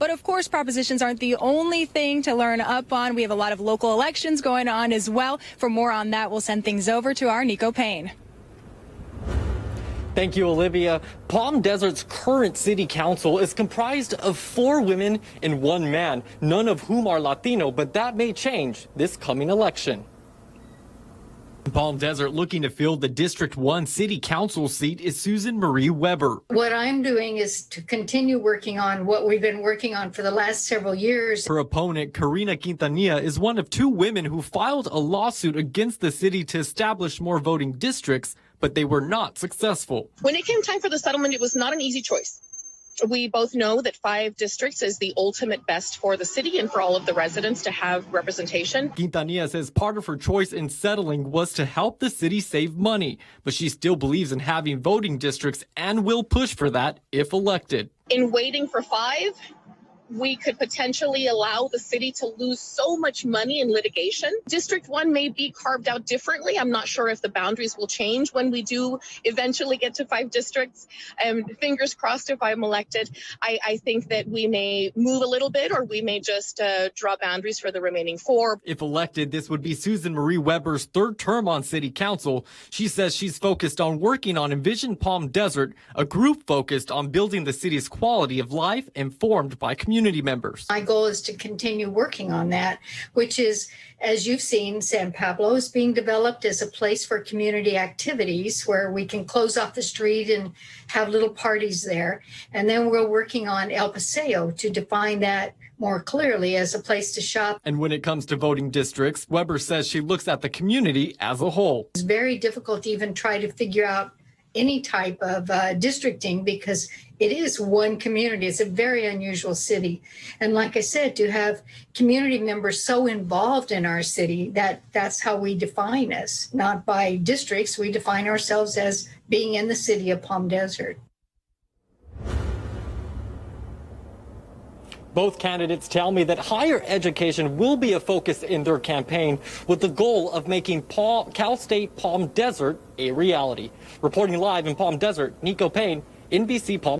But of course, propositions aren't the only thing to learn up on. We have a lot of local elections going on as well. For more on that, we'll send things over to our Nico Payne. Thank you, Olivia. Palm Desert's current city council is comprised of 4 women and 1 man, none of whom are Latino, but that may change this coming election. Palm Desert looking to fill the District 1 City Council seat is Susan Marie Weber. What I'm doing is to continue working on what we've been working on for the last several years. Her opponent, Karina Quintanilla, is one of 2 women who filed a lawsuit against the city to establish more voting districts, but they were not successful. When it came time for the settlement, it was not an easy choice. We both know that 5 districts is the ultimate best for the city and for all of the residents to have representation. Quintanilla says part of her choice in settling was to help the city save money, but she still believes in having voting districts and will push for that if elected. In waiting for 5, we could potentially allow the city to lose so much money in litigation. District 1 may be carved out differently. I'm not sure if the boundaries will change when we do eventually get to 5 districts. Fingers crossed if I'm elected. I think that we may move a little bit, or we may just draw boundaries for the remaining 4. If elected, this would be Susan Marie Weber's 3rd term on city council. She says she's focused on working on Envision Palm Desert, a group focused on building the city's quality of life informed by community members. My goal is to continue working on that, which is, as you've seen, San Pablo is being developed as a place for community activities where we can close off the street and have little parties there. And then we're working on El Paseo to define that more clearly as a place to shop. And when it comes to voting districts, Weber says she looks at the community as a whole. It's very difficult to even try to figure out any type of districting because it is one community. It's a very unusual city. And like I said, to have community members so involved in our city, that's how we define us, not by districts. We define ourselves as being in the city of Palm Desert. Both candidates tell me that higher education will be a focus in their campaign with the goal of making Cal State Palm Desert a reality. Reporting live in Palm Desert, Nico Payne, NBC Palm